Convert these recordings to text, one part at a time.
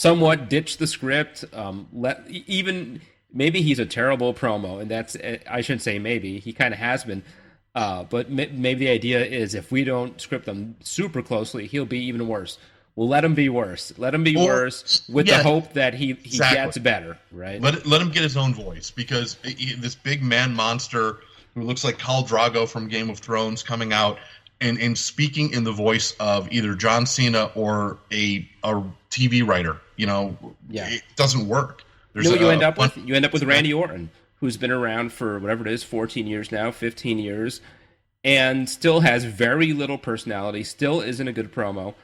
somewhat ditch the script. Maybe he's a terrible promo, and I shouldn't say maybe. He kind of has been. But maybe the idea is if we don't script them super closely, he'll be even worse. We'll let him be worse. Let him be worse with the hope that he gets better, right? Let him get his own voice, because this big man monster who looks like Khal Drogo from Game of Thrones coming out and speaking in the voice of either John Cena or a TV writer, it doesn't work. You end up with Randy Orton, who's been around for whatever it is, 14 years now, 15 years, and still has very little personality, still isn't a good promo,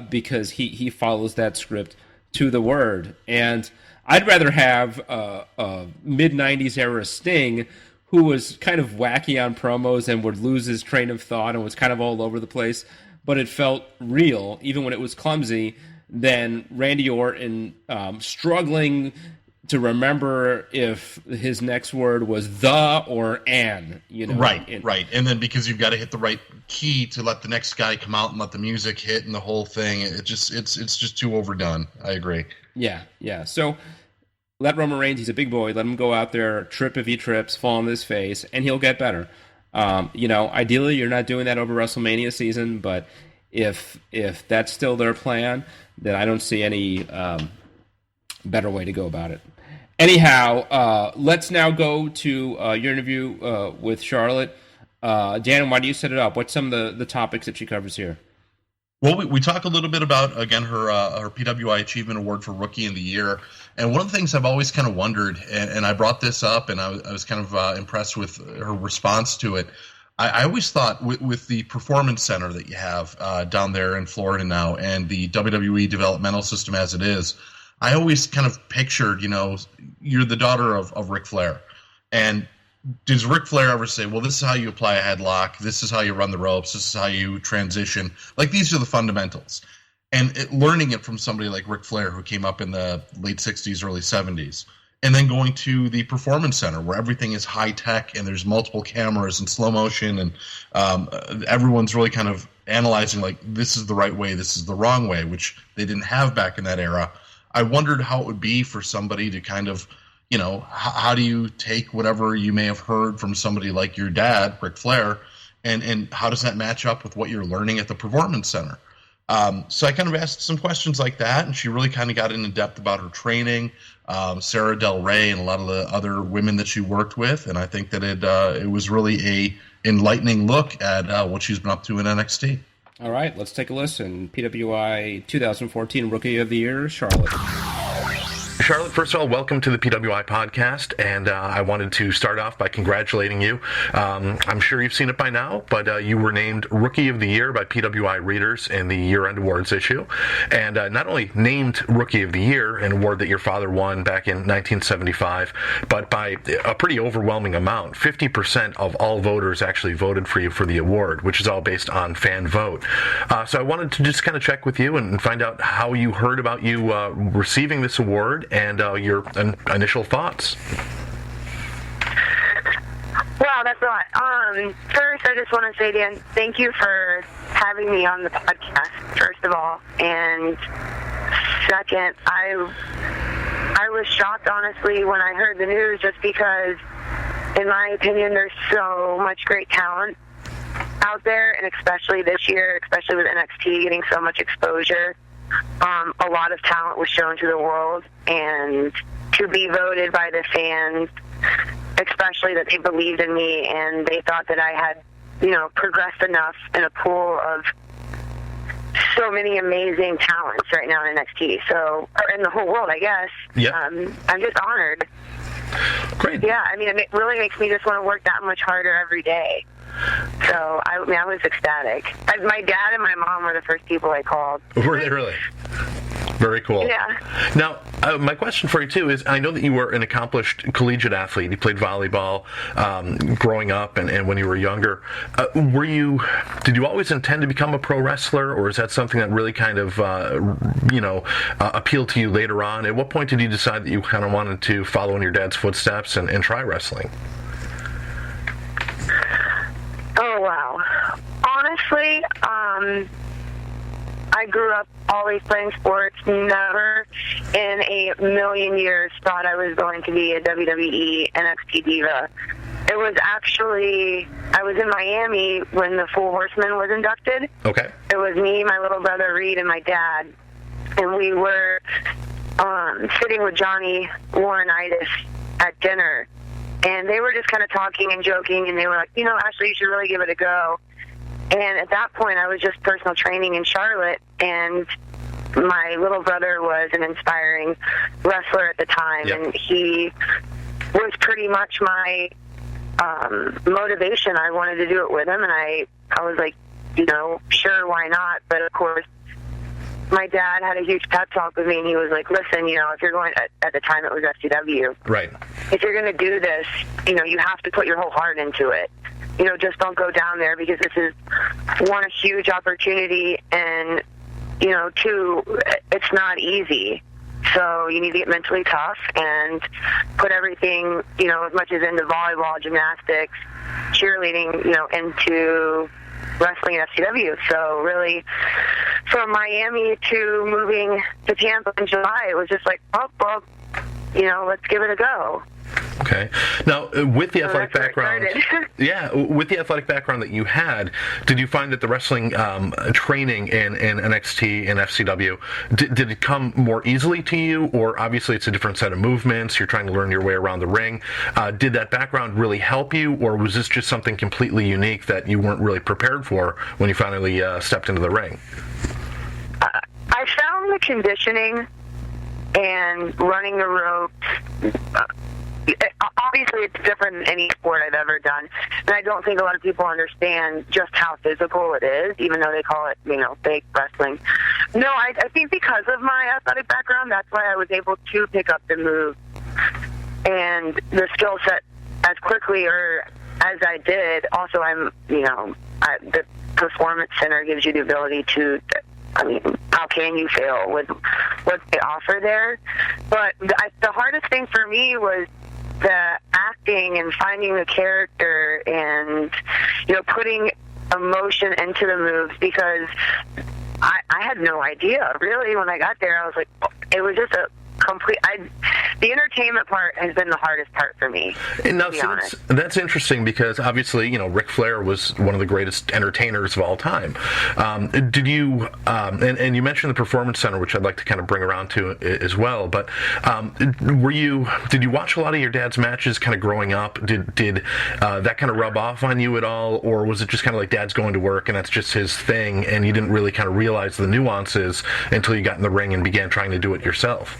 because he follows that script to the word. And I'd rather have a mid-90s era Sting who was kind of wacky on promos and would lose his train of thought and was kind of all over the place, but it felt real, even when it was clumsy, than Randy Orton struggling to remember if his next word was the or an, Right. And then because you've got to hit the right key to let the next guy come out and let the music hit and the whole thing, it's just too overdone. I agree. Yeah. So let Roman Reigns, he's a big boy, let him go out there, trip if he trips, fall on his face, and he'll get better. Ideally you're not doing that over WrestleMania season, but if that's still their plan, then I don't see any better way to go about it. Anyhow, let's now go to your interview with Charlotte. Dan, why do you set it up? What's some of the topics that she covers here? Well, we talk a little bit about, again, her PWI Achievement Award for Rookie of the Year. And one of the things I've always kind of wondered, and I brought this up, and I was kind of impressed with her response to it. I always thought with the Performance Center that you have down there in Florida now, and the WWE developmental system as it is, I always kind of pictured, you're the daughter of Ric Flair. And does Ric Flair ever say, well, this is how you apply a headlock, this is how you run the ropes, this is how you transition? Like, these are the fundamentals. And learning it from somebody like Ric Flair, who came up in the late 60s, early 70s, and then going to the Performance Center where everything is high tech and there's multiple cameras and slow motion, and everyone's really kind of analyzing, like, this is the right way, this is the wrong way, which they didn't have back in that era. I wondered how it would be for somebody to kind of, how do you take whatever you may have heard from somebody like your dad, Ric Flair, and how does that match up with what you're learning at the Performance Center? So I kind of asked some questions like that, and she really kind of got in depth about her training, Sara Del Ray and a lot of the other women that she worked with, and I think that it was really a enlightening look at what she's been up to in NXT. All right, let's take a listen. PWI 2014 Rookie of the Year, Charlotte. Charlotte, first of all, welcome to the PWI Podcast, and I wanted to start off by congratulating you. I'm sure you've seen it by now, but you were named Rookie of the Year by PWI readers in the year-end awards issue, and not only named Rookie of the Year, an award that your father won back in 1975, but by a pretty overwhelming amount. 50% of all voters actually voted for you for the award, which is all based on fan vote. So I wanted to just kind of check with you and find out how you heard about you receiving this award, and your initial thoughts. Wow, that's a lot. First, I just want to say, Dan, thank you for having me on the podcast, first of all. And second, I was shocked, honestly, when I heard the news, just because, in my opinion, there's so much great talent out there, and especially this year, especially with NXT getting so much exposure. A lot of talent was shown to the world, and to be voted by the fans, especially that they believed in me and they thought that I had, progressed enough in a pool of so many amazing talents right now in NXT, or in the whole world, I guess. Yeah. I'm just honored. Great. Yeah, it really makes me just want to work that much harder every day. So, I was ecstatic. My dad and my mom were the first people I called. Were they really? Very cool. Yeah. Now, my question for you, too, is I know that you were an accomplished collegiate athlete. You played volleyball growing up and when you were younger. Did you always intend to become a pro wrestler, or is that something that really kind of, appealed to you later on? At what point did you decide that you kind of wanted to follow in your dad's footsteps and try wrestling? Oh, wow. Honestly, I I grew up always playing sports, never in a million years thought I was going to be a WWE NXT diva. It was actually, I was in Miami when the Four Horsemen was inducted. Okay. It was me, my little brother Reed, and my dad. And we were sitting with Johnny Laurinaitis at dinner. And they were just kind of talking and joking, and they were like, you know, Ashley, you should really give it a go. And at that point, I was just personal training in Charlotte, and my little brother was an inspiring wrestler at the time, Yep. and he was pretty much my motivation. I wanted to do it with him, and I was like, you know, sure, why not? But of course, my dad had a huge pep talk with me, and he was like, listen, you know, if you're going, at the time it was FCW. Right. If you're going to do this, you know, you have to put your whole heart into it. You know, just don't go down there, because this is, one, a huge opportunity, and, you know, two, it's not easy. So you need to get mentally tough and put everything, you know, as much as into volleyball, gymnastics, cheerleading, you know, into wrestling at FCW. So really, from Miami to moving to Tampa in July, it was just like, oh, well, you know, let's give it a go. Okay. Now, with the athletic background, with the athletic background that you had, did you find that the wrestling training in NXT and FCW, did it come more easily to you, or obviously it's a different set of movements, you're trying to learn your way around the ring? Did that background really help you, or was this just something completely unique that you weren't really prepared for when you finally stepped into the ring? I found the conditioning and running the ropes, obviously it's different than any sport I've ever done, and I don't think a lot of people understand just how physical it is, even though they call it, you know, fake wrestling. No, I think because of my athletic background, that's why I was able to pick up the move and the skill set as quickly or as I did. Also, I'm, you know, the Performance Center gives you the ability to, I mean, how can you fail with what they offer there? But the hardest thing for me was the acting and finding the character and, you know, putting emotion into the moves, because I had no idea, really. When I got there, I was like, it was just a complete, the entertainment part has been the hardest part for me. And now, so that's interesting, because obviously, you know, Ric Flair was one of the greatest entertainers of all time. Did you, and you mentioned the Performance Center, which I'd like to kind of bring around to as well, but did you watch a lot of your dad's matches kind of growing up? Did that kind of rub off on you at all, or was it just kind of like dad's going to work and that's just his thing, and you didn't really kind of realize the nuances until you got in the ring and began trying to do it yourself?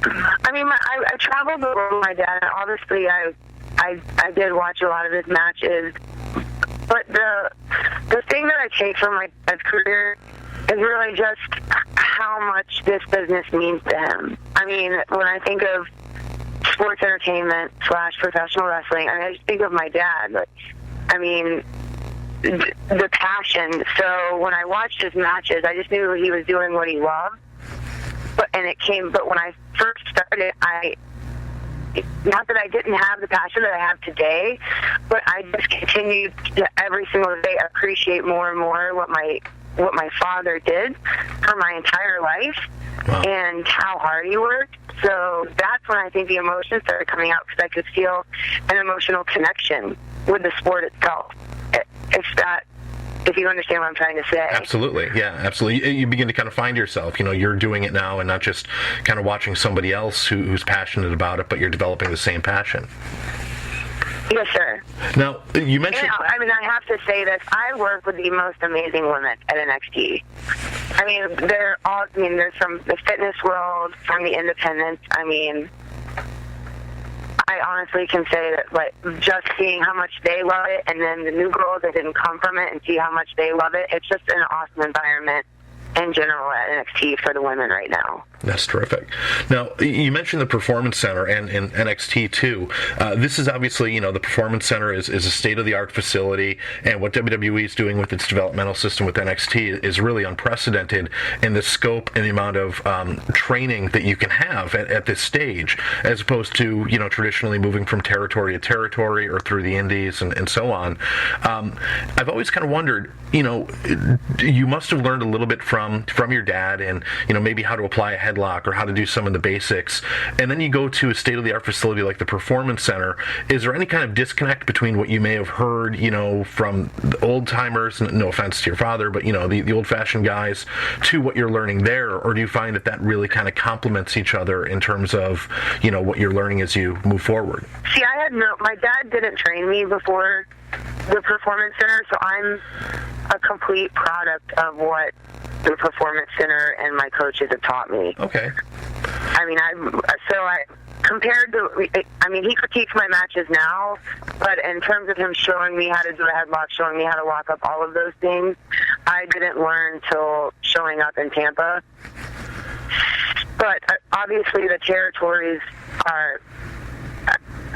I mean, I traveled a lot with my dad, and obviously I did watch a lot of his matches. But the thing that I take from my dad's career is really just how much this business means to him. I mean, when I think of sports entertainment / professional wrestling, I just think of my dad. Like, I mean, the passion. So when I watched his matches, I just knew he was doing what he loved. But when I first started, not that I didn't have the passion that I have today, but I just continued to every single day appreciate more and more what my father did for my entire life. Wow. And how hard he worked. So that's when I think the emotions started coming out, because I could feel an emotional connection with the sport itself. If you understand what I'm trying to say. Absolutely, yeah, absolutely. You begin to kind of find yourself, you know, you're doing it now and not just kind of watching somebody else who's passionate about it, but you're developing the same passion. Yes, sir. Now, you mentioned... I mean, I have to say this. I work with the most amazing women at NXT. I mean, they're from the fitness world, from the independents. I mean, I honestly can say that, like, just seeing how much they love it, and then the new girls that didn't come from it and see how much they love it, it's just an awesome environment in general at NXT for the women right now. That's terrific. Now, you mentioned the Performance Center and NXT too. This is obviously, the Performance Center is a state-of-the-art facility, and what WWE is doing with its developmental system with NXT is really unprecedented in the scope and the amount of training that you can have at this stage, as opposed to, traditionally moving from territory to territory or through the indies and so on. I've always kind of wondered, you must have learned a little bit from your dad and, maybe how to apply a headlock or how to do some of the basics. And then you go to a state-of-the-art facility like the Performance Center. Is there any kind of disconnect between what you may have heard, from the old-timers, no offense to your father, but, the old-fashioned guys, to what you're learning there? Or do you find that really kind of complements each other in terms of, what you're learning as you move forward? See, my dad didn't train me before the Performance Center, so I'm a complete product of what the Performance Center and my coaches have taught me. Okay. He critiques my matches now, but in terms of him showing me how to do a headlock, showing me how to lock up, all of those things, I didn't learn till showing up in Tampa. But obviously the territories are,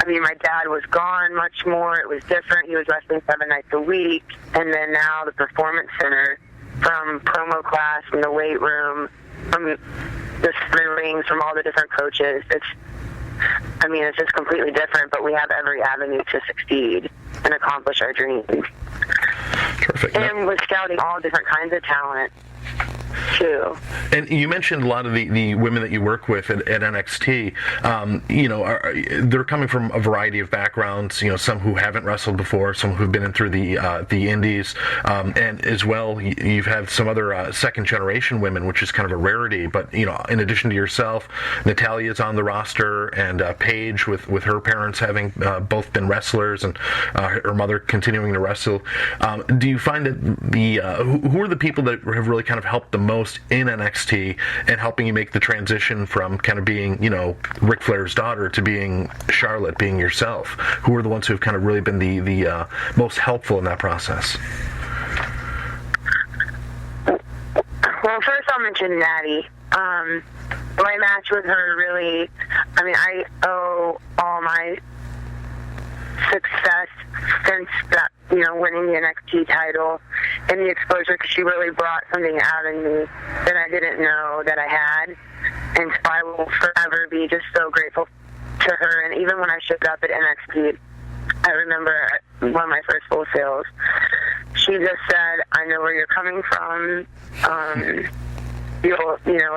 my dad was gone much more. It was different. He was wrestling 7 nights a week. And then now the Performance Center, from promo class, from the weight room, from the spin rings, from all the different coaches, it's just completely different, but we have every avenue to succeed and accomplish our dreams. Perfect. And we're scouting all different kinds of talent, too. And you mentioned a lot of the women that you work with at NXT. They're coming from a variety of backgrounds. Some who haven't wrestled before, some who've been in through the indies, and as well, you've had some other second generation women, which is kind of a rarity. But in addition to yourself, Natalia's on the roster, and Paige with her parents having both been wrestlers, and her mother continuing to wrestle. Do you find that who are the people that have really kind of helped the most in NXT and helping you make the transition from kind of being, Ric Flair's daughter to being Charlotte, being yourself? Who are the ones who have kind of really been the most helpful in that process? Well, first I'll mention Natty. My match with her really, I owe all my success since that, winning the NXT title and the exposure, because she really brought something out in me that I didn't know that I had. And so I will forever be just so grateful to her. And even when I showed up at NXT, I remember one of my first full sales, she just said, "I know where you're coming from.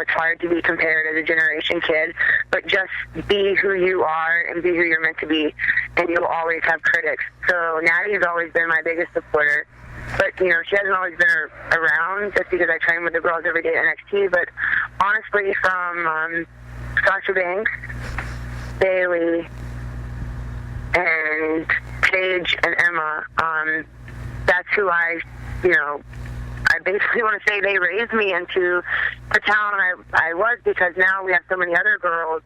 It's hard to be compared as a generation kid, but just be who you are and be who you're meant to be, and you'll always have critics." So Natty's always been my biggest supporter, but she hasn't always been around just because I train with the girls every day at NXT. But honestly, from Sasha Banks, Bayley, and Paige and Emma, that's who I basically want to say they raised me into the talent I was, because now we have so many other girls,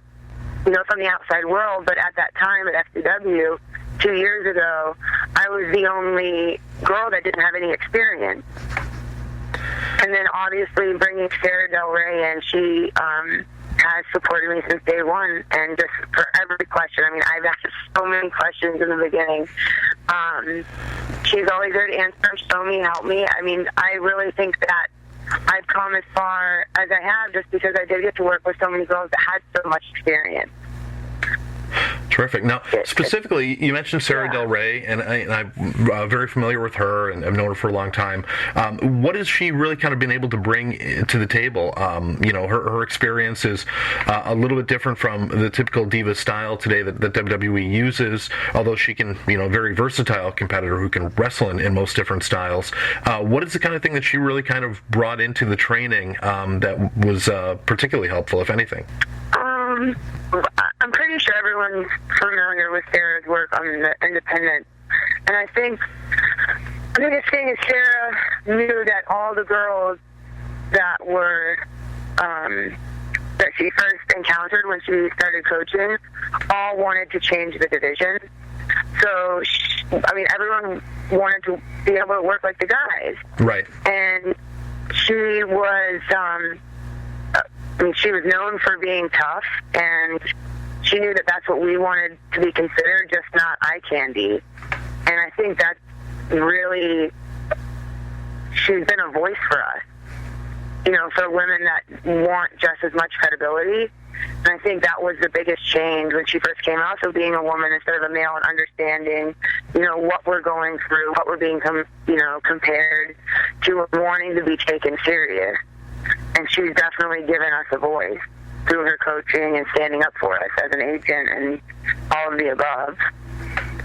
from the outside world. But at that time at FCW, 2 years ago, I was the only girl that didn't have any experience. And then obviously bringing Sara Del Ray in, she has supported me since day one, and just for every question. I've asked so many questions in the beginning. She's always there to answer, show me, help me. I really think that I've come as far as I have just because I did get to work with so many girls that had so much experience. Terrific. Now, specifically, you mentioned Sara Del Ray, and I'm very familiar with her, and I've known her for a long time. What has she really kind of been able to bring to the table? Her experience is a little bit different from the typical diva style today that WWE uses, although she can, very versatile competitor who can wrestle in most different styles. What is the kind of thing that she really kind of brought into the training that was particularly helpful, if anything? I'm pretty sure everyone's familiar with Sarah's work on the independent. And I think the biggest thing is Sara knew that all the girls that were, that she first encountered when she started coaching, all wanted to change the division. So, everyone wanted to be able to work like the guys. Right. And she was, she was known for being tough, and she knew that that's what we wanted to be considered, just not eye candy. And I think that's really, she's been a voice for us, for women that want just as much credibility. And I think that was the biggest change when she first came out. So being a woman instead of a male and understanding, what we're going through, what we're being, compared to, wanting to be taken serious. And she's definitely given us a voice through her coaching and standing up for us as an agent and all of the above.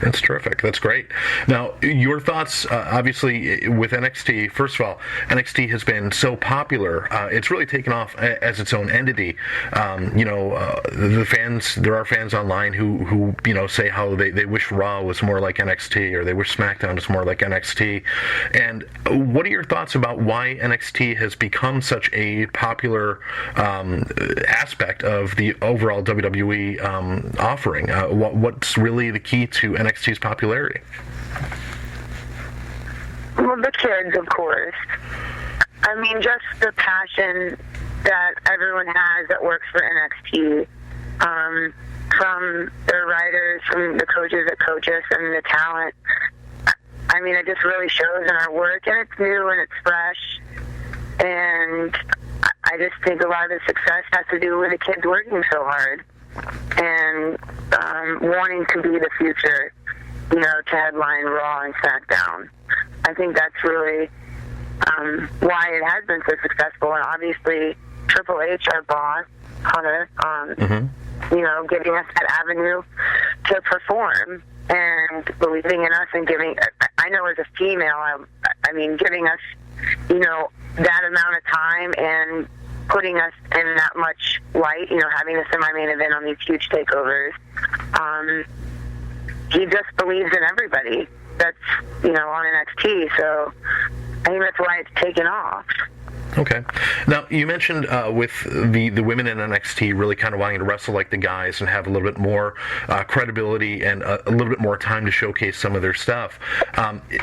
That's terrific. That's great. Now, your thoughts, obviously, with NXT. First of all, NXT has been so popular. It's really taken off as its own entity. The fans, there are fans online who say how they wish Raw was more like NXT, or they wish SmackDown was more like NXT. And what are your thoughts about why NXT has become such a popular aspect of the overall WWE offering? What's really the key to NXT's popularity? Well, the kids, of course. Just the passion that everyone has that works for NXT, from the writers, from the coaches that coach us, and the talent. It just really shows in our work, and it's new and it's fresh. And I just think a lot of the success has to do with the kids working so hard and wanting to be the future, to headline Raw and SmackDown. I think that's really why it has been so successful. And obviously, Triple H, our boss, Hunter, giving us that avenue to perform and believing in us and giving, I know as a female, giving us, that amount of time and putting us in that much light, having a semi-main event on these huge takeovers. He just believes in everybody that's, on NXT. So I think that's why it's taken off. Okay. Now, you mentioned with the women in NXT really kind of wanting to wrestle like the guys and have a little bit more credibility and a little bit more time to showcase some of their stuff.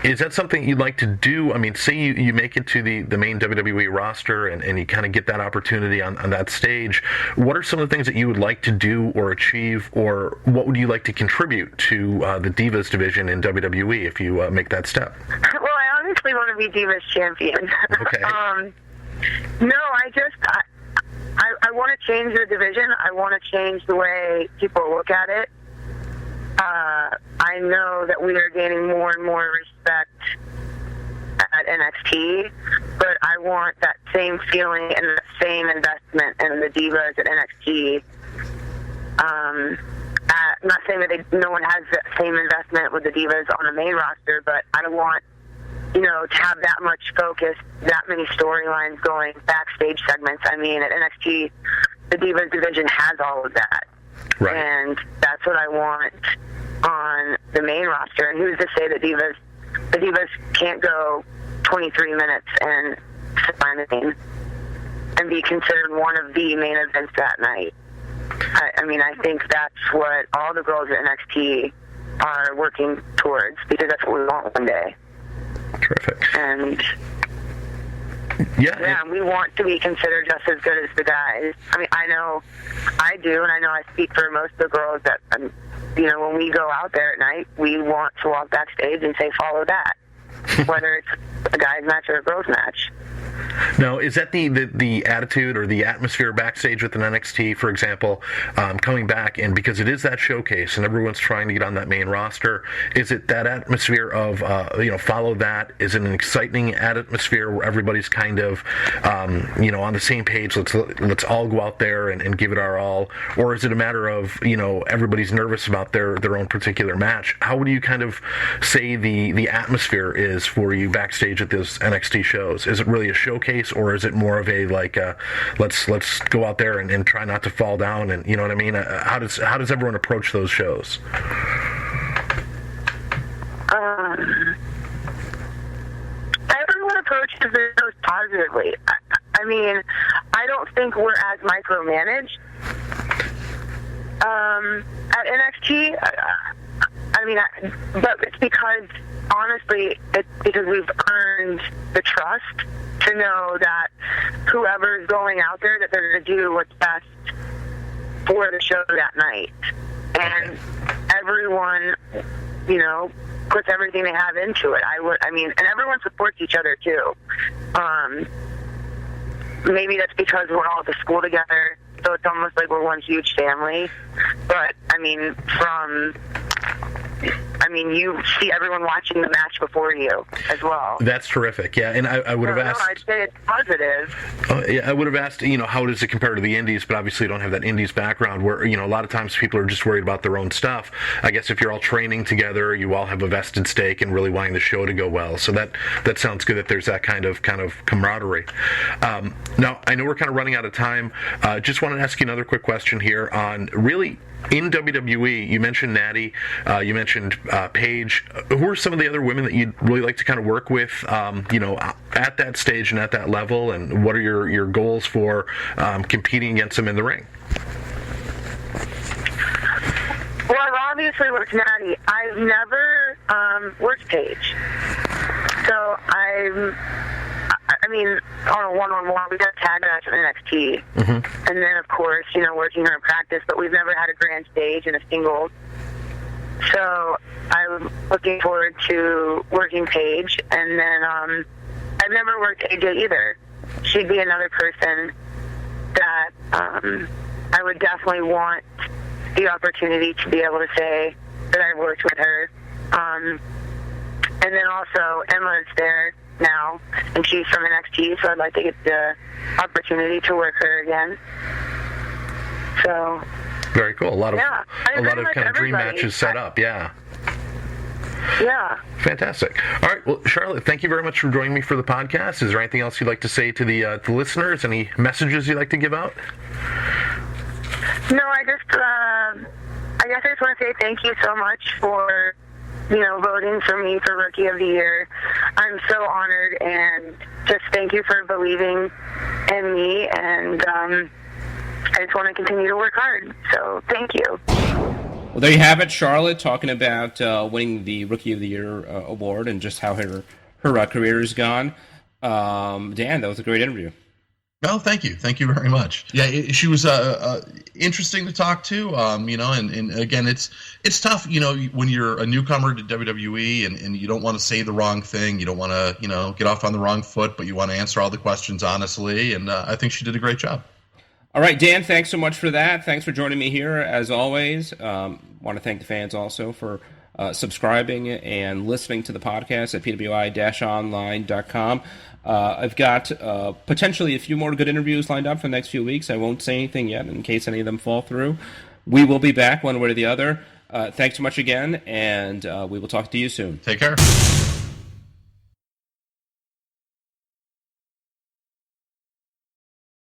Is that something you'd like to do? Say you make it to the main WWE roster and you kind of get that opportunity on that stage. What are some of the things that you would like to do or achieve, or what would you like to contribute to the Divas division in WWE if you make that step? Well, I honestly want to be Divas champion. Okay. No, I want to change the division. I want to change the way people look at it. I know that we are gaining more and more respect at NXT, but I want that same feeling and the same investment in the Divas at NXT. I'm not saying that no one has the same investment with the Divas on the main roster, but I don't want to have that much focus, that many storylines going, backstage segments. At NXT, the Divas division has all of that. Right. And that's what I want on the main roster. And who's to say that the Divas can't go 23 minutes and and be considered one of the main events that night. I think that's what all the girls at NXT are working towards, because that's what we want one day. Terrific. And we want to be considered just as good as the guys. I know I do, and I know I speak for most of the girls that, when we go out there at night, we want to walk backstage and say, follow that, whether it's a guy's match or a girl's match. Now, is that the attitude or the atmosphere backstage within NXT, for example, coming back, and because it is that showcase and everyone's trying to get on that main roster, is it that atmosphere of, follow that? Is it an exciting atmosphere where everybody's kind of, on the same page, let's all go out there and give it our all? Or is it a matter of, everybody's nervous about their own particular match? How would you kind of say the atmosphere is for you backstage at those NXT shows? Is it really a showcase, or is it more of a let's go out there and try not to fall down, and you know what I mean? How does everyone approach those shows? Everyone approaches the shows positively. I don't think we're as micromanaged at NXT. But it's because, honestly, we've earned the trust to to know that whoever's going out there, that they're going to do what's best for the show that night. And everyone, puts everything they have into it. And everyone supports each other too. Maybe that's because we're all at the school together, so it's almost like we're one huge family. But you see everyone watching the match before you as well. That's terrific. Yeah, and I would have asked. No, I'd say it's positive. Yeah, I would have asked, how does it compare to the Indies? But obviously, you don't have that Indies background where, a lot of times people are just worried about their own stuff. I guess if you're all training together, you all have a vested stake in really wanting the show to go well. So that sounds good that there's that kind of camaraderie. Now, I know we're kind of running out of time. Just want to ask you another quick question here on really. In WWE, you mentioned Natty, you mentioned Paige. Who are some of the other women that you'd really like to kind of work with, at that stage and at that level, and what are your goals for competing against them in the ring? Well, I've obviously worked Natty. I've never worked Paige. So on a one-on-one, we got tag match in NXT. Mm-hmm. And then, of course, working her in practice, but we've never had a grand stage in a singles. So I'm looking forward to working Paige. And then I've never worked AJ either. She'd be another person that I would definitely want the opportunity to be able to say that I worked with her. And then also Emma's there now, and she's from NXT, so I'd like to get the opportunity to work her again. So very cool. A lot of kind of dream matches set up. Yeah. Fantastic. All right. Well, Charlotte, thank you very much for joining me for the podcast. Is there anything else you'd like to say to the listeners? Any messages you'd like to give out? No, I guess I just want to say thank you so much for voting for me for Rookie of the Year. I'm so honored, and just thank you for believing in me, and I just want to continue to work hard. So thank you. Well, there you have it, Charlotte, talking about winning the Rookie of the Year award and just how her career has gone. Dan, that was a great interview. Oh, thank you. Thank you very much. Yeah, she was interesting to talk to, and again, it's tough, when you're a newcomer to WWE and you don't want to say the wrong thing. You don't want to, get off on the wrong foot, but you want to answer all the questions honestly, and I think she did a great job. All right, Dan, thanks so much for that. Thanks for joining me here, as always. Want to thank the fans also for subscribing and listening to the podcast at PWI-online.com. I've got potentially a few more good interviews lined up for the next few weeks. I won't say anything yet in case any of them fall through. We will be back one way or the other. Thanks so much again, and we will talk to you soon. Take care.